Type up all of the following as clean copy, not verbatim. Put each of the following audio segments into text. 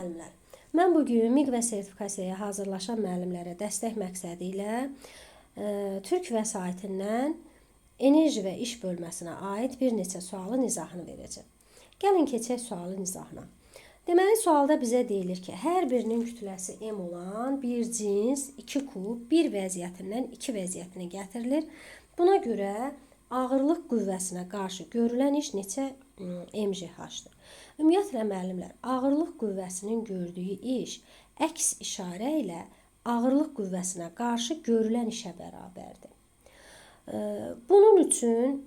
Müəllimlər, mən bugün MİQ və sertifikasiyaya hazırlaşan müəllimlərə dəstək məqsədi ilə Türk vəsaitindən enerji və iş bölməsinə aid bir neçə sualın izahını verəcəm. Gəlin keçək sualın izahına. Deməli, sualda bizə deyilir ki, hər birinin kütləsi M olan bir cins 2 kub bir vəziyyətindən 2 vəziyyətinə gətirilir. Buna görə ağırlıq qüvvəsinə qarşı görülən iş neçə mgh-dır? Ümumiyyətlə müəllimlər, ağırlıq qüvvəsinin gördüyü iş əks işarə ilə ağırlıq qüvvəsinə qarşı görülən işə bərabərdir. Bunun üçün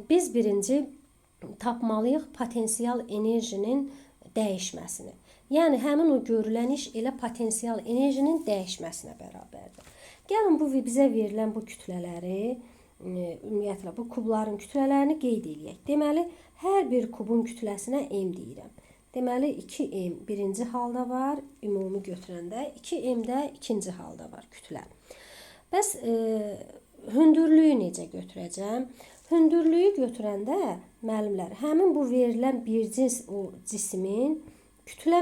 biz birinci tapmalıyıq potensial enerjinin dəyişməsini. Yəni həmin o görülən iş elə potensial enerjinin dəyişməsinə bərabərdir. Gəlin bu bizə verilən bu kütlələri, ümumiyyətlə bu kubların kütlələrini qeyd edək. Deməli, hər bir kubun kütləsinə M deyirəm. Deməli, 2M birinci halda var, ümumi götürəndə, 2M də ikinci halda var kütlə. Bəs hündürlüyü necə götürəcəm? Hündürlüyü götürəndə, müəllimlər, həmin bu verilən bir cins o cismin kütlə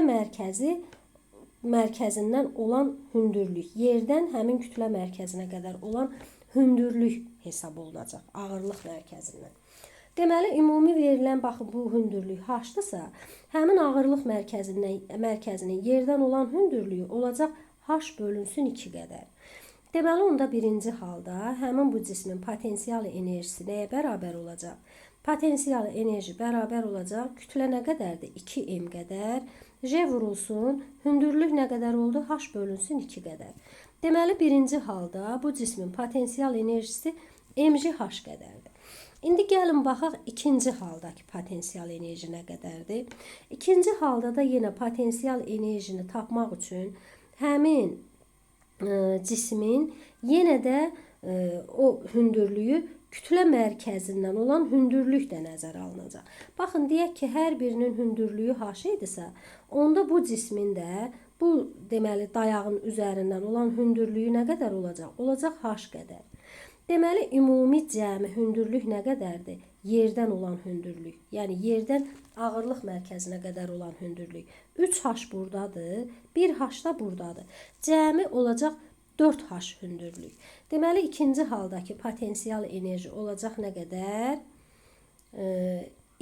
mərkəzindən olan hündürlük, yerdən həmin kütlə mərkəzinə qədər olan hündürlük hesab olunacaq, ağırlıq mərkəzindən. Deməli, ümumi verilən, baxın, bu hündürlük h-dırsa, həmin ağırlıq mərkəzinin yerdən olan hündürlüyü olacaq h bölünsün 2 qədər. Deməli, onda birinci halda həmin bu cismin potensial enerjisi nəyə bərabər olacaq? Potensial enerji bərabər olacaq, kütlə nə qədərdir? 2M qədər. J vurulsun, hündürlük nə qədər oldu? H bölünsün 2 qədər. Deməli, birinci halda bu cismin potensial enerjisi mgh qədərdir. İndi gəlin baxaq ikinci haldakı potensial enerji nə qədərdir? İkinci halda da yenə potensial enerjini tapmaq üçün həmin cismin yenə də o hündürlüyü kütlə mərkəzindən olan hündürlük də nəzərə alınacaq. Baxın, deyək ki, hər birinin hündürlüyü h idisə, onda bu cismin də bu deməli dayağın üzərindən olan hündürlüyü nə qədər olacaq? Olacaq h qədər. Deməli, ümumi cəmi hündürlük nə qədərdir? Yerdən olan hündürlük. Yəni, yerdən ağırlıq mərkəzinə qədər olan hündürlük. 3h buradadır, 1h da buradadır. Cəmi olacaq 4h hündürlük. Deməli, ikinci haldakı potensial enerji olacaq nə qədər?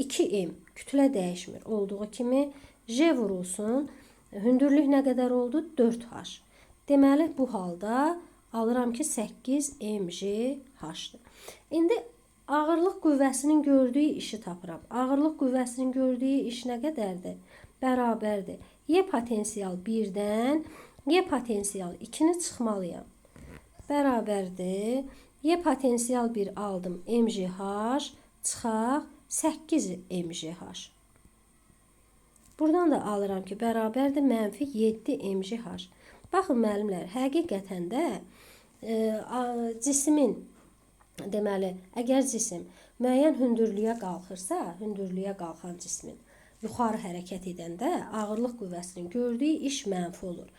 2M, kütlə dəyişmir. Olduğu kimi, J vurulsun, hündürlük nə qədər oldu? 4h. Deməli, bu halda alıram ki, 8 mgh-dır. İndi ağırlıq qüvvəsinin gördüyü işi tapıram. Ağırlıq qüvvəsinin gördüyü iş nə qədərdir? Bərabərdir. Y potensial 1-dən Y potensial 2-ni çıxmalıyam. Bərabərdir. Y potensial 1 aldım mgh, çıxaq 8 mgh. Buradan da alıram ki, bərabərdir mənfi 7 mgh. Baxın, müəllimlər, həqiqətən də cismin, deməli, əgər cisim müəyyən hündürlüyə qalxırsa, hündürlüyə qalxan cismin yuxarı hərəkət edəndə ağırlıq qüvvəsinin gördüyü iş mənfi olur.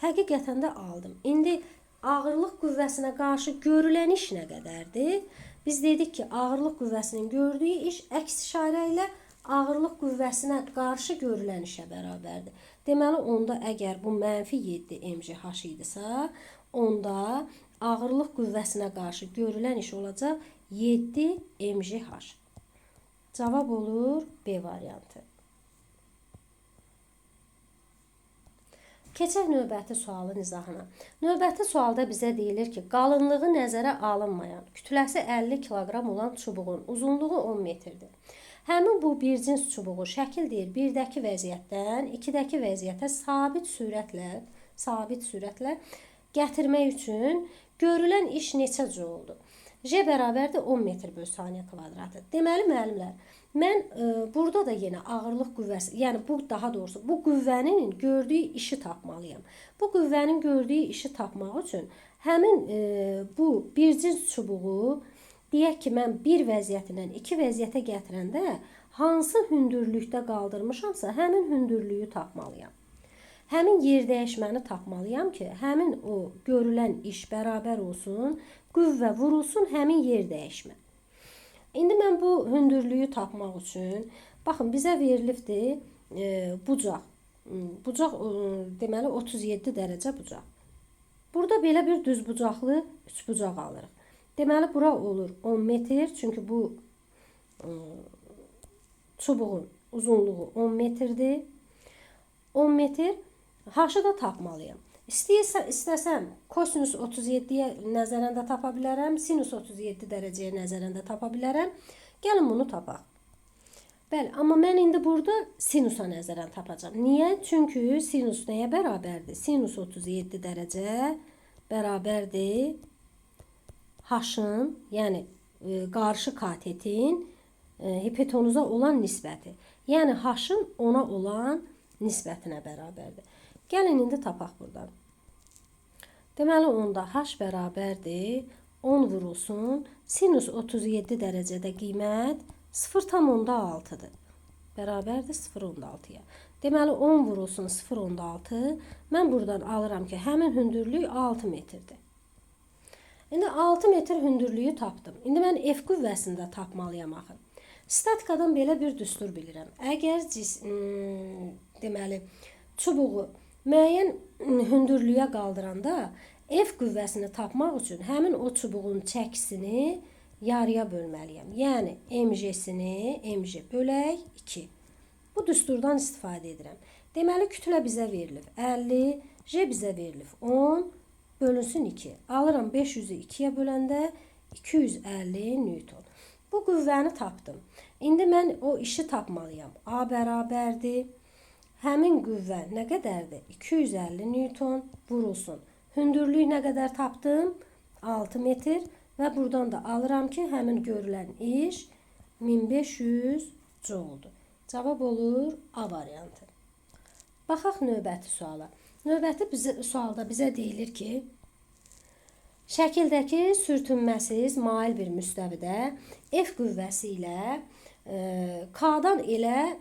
Həqiqətən də aldım. İndi ağırlıq qüvvəsinə qarşı görülən iş nə qədərdir? Biz dedik ki, ağırlıq qüvvəsinin gördüyü iş əks işarə ilə ağırlıq qüvvəsinə qarşı görülən işə bərabərdir. Deməli, onda əgər bu mənfi 7 mgh idisə, onda ağırlıq qüvvəsinə qarşı görülən iş olacaq 7 mgh. Cavab olur B variantı. Keçək növbəti sualın izahına. Növbəti sualda bizə deyilir ki, qalınlığı nəzərə alınmayan, kütləsi 50 kiloqram olan çubuğun uzunluğu 10 metrdir. Həmin bu bir cins çubuğu şəkil deyir, 1-dəki vəziyyətdən 2-dəki vəziyyətə sabit sürətlə gətirmək üçün görülən iş neçə jouldur? J bərabərdir 10 metr bölü saniyə kvadratı. Deməli, müəllimlər, mən burada da yenə ağırlıq qüvvəsi, yəni daha doğrusu bu qüvvənin gördüyü işi tapmalıyam. Bu qüvvənin gördüyü işi tapmaq üçün həmin bu bir cins çubuğu, deyək ki, mən bir vəziyyətindən 2 vəziyyətə gətirəndə hansı hündürlükdə qaldırmışamsa, həmin hündürlüyü tapmalıyam. Həmin yer dəyişməni tapmalıyam ki, həmin o görülən iş bərabər olsun, qüvvə vurulsun həmin yer dəyişmə. İndi mən bu hündürlüyü tapmaq üçün, baxın, bizə verilibdir bucaq. bucaq deməli 37 dərəcə bucaq. Burada belə bir düz bucaqlı 3 bucaq alırıq. Deməli bura olur 10 metr, çünki bu çubuğun uzunluğu 10 metrdir. 10 metr. H-ı da tapmalıyam. İstəsəm kosinus 37-yə nəzərən də tapa bilərəm, sinus 37 dərəcəyə nəzərən də tapa bilərəm. Gəlin bunu tapaq. Bəli, amma mən indi burada sinusa nəzərən tapacağam. Niyə? Çünki sinus nəyə bərabərdir? Sinus 37 dərəcə bərabərdir H-ın, yəni qarşı katetin hipotenuza olan nisbəti. Yəni H-ın ona olan nisbətinə bərabərdir. Gəlin indi tapaq buradan. Deməli onda H bərabərdir 10 vurulsun. Sinus 37 dərəcədə qiymət 0,6-dır. Bərabərdir 0,6-ya. Deməli 10 vurulsun 0,6. Mən buradan alıram ki, həmin hündürlük 6 metrdir. İndi 6 metr hündürlüyü tapdım. İndi mən F qüvvəsində tapmalıyam axı. Statikadan belə bir düstur bilirəm. Əgər deməli çubuğu müəyyən hündürlüyə qaldıranda F qüvvəsini tapmaq üçün həmin o çubuğun çəkisini yarıya bölməliyəm. Yəni mg-sini mg bölək 2. Bu düsturdan istifadə edirəm. Deməli kütlə bizə verilib 50, J bizə verilib 10 bölünsün 2. Alıram 500-ü 2-yə böləndə 250 newton. Bu qüvvəni tapdım. İndi mən o işi tapmalıyam. A bərabərdir. Həmin qüvvə nə qədərdir? 250 newton vurulsun. Hündürlüyü nə qədər tapdım? 6 metr. Və buradan da alıram ki, həmin görülən iş 1500 joule-dur. Cavab olur A variantı. Baxaq növbəti suala. Növbəti sualda bizə deyilir ki, şəkildəki sürtünməsiz mail bir müstəvidə F qüvvəsi ilə K-dan elə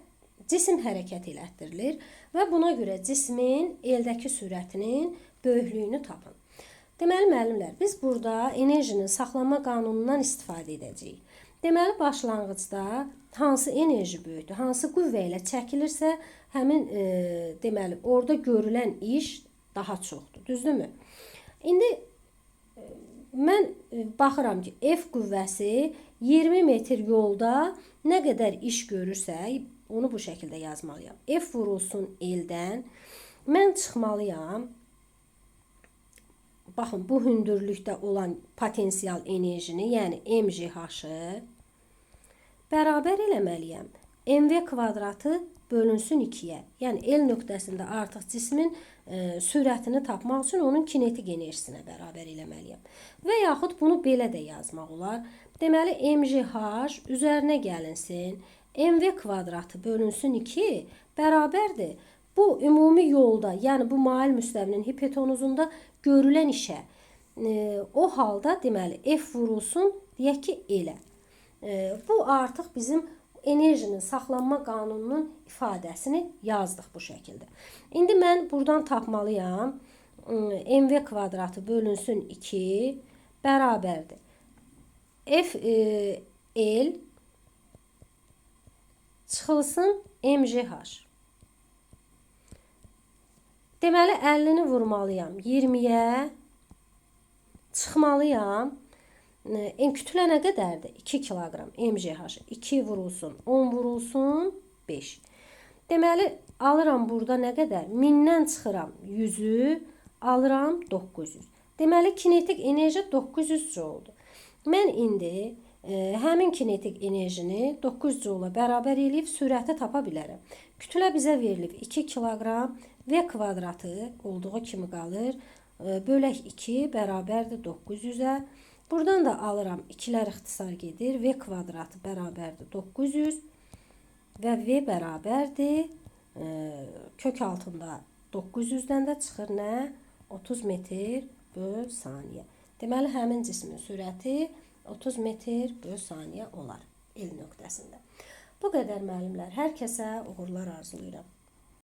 cisim hərəkət elətdirilir və buna görə cismin eldəki sürətinin böyüklüyünü tapın. Deməli, müəllimlər, biz burada enerjinin saxlanma qanunundan istifadə edəcəyik. Deməli, başlanğıcda hansı enerji böyükdür, hansı qüvvə ilə çəkilirsə, həmin deməli, orada görülən iş daha çoxdur, düzdürmü? İndi mən baxıram ki, F qüvvəsi 20 metr yolda nə qədər iş görürsə, onu bu şəkildə yazmalıyam. F vurulsun eldən, mən çıxmalıyam. Baxın, bu hündürlükdə olan potensial enerjini, yəni mgh-ı bərabər eləməliyəm. mv kvadratı bölünsün 2-yə. Yəni, L nöqtəsində artıq cismin sürətini tapmaq üçün onun kinetik enerjisinə bərabər eləməliyəm. Və yaxud bunu belə də yazmaq olar. Deməli, mgh üzərinə gəlinsin. mv kvadratı bölünsün 2 bərabərdir. Bu, ümumi yolda, yəni bu mail müstəvinin hipotenuzunda görülən işə. O halda, deməli, F vurulsun, deyək ki, elə. Bu, artıq bizim enerjinin saxlanma qanununun ifadəsini yazdıq bu şəkildə. İndi mən buradan tapmalıyam. mv kvadratı bölünsün 2 bərabərdir. F L çıxılsın mgh. Deməli, 50-ni vurmalıyam 20-yə, çıxmalıyam. Kütlə nə qədərdir? 2 kiloqram mgh. 2 vurulsun, 10 vurulsun, 5. Deməli, alıram burada nə qədər? 1000-dən çıxıram 100-ü, alıram 900. Deməli, kinetik enerji 900 joule-dur. Mən indi həmin kinetik enerjini 9 joule-a bərabər eləyib sürəti tapa bilərəm. Kütlə bizə verilib 2 kiloqram. V kvadratı olduğu kimi qalır. Bölək 2 bərabərdir 900-ə. Buradan da alıram 2-lər ixtisar gedir. V kvadratı bərabərdir 900 və V bərabərdir kök altında 900-dən də çıxır nə? 30 metr böl saniyə. Deməli, həmin cismin sürəti 30 metr böl saniyə olar L nöqtəsində. Bu qədər müəllimlər. Hər kəsə uğurlar arzulayıram.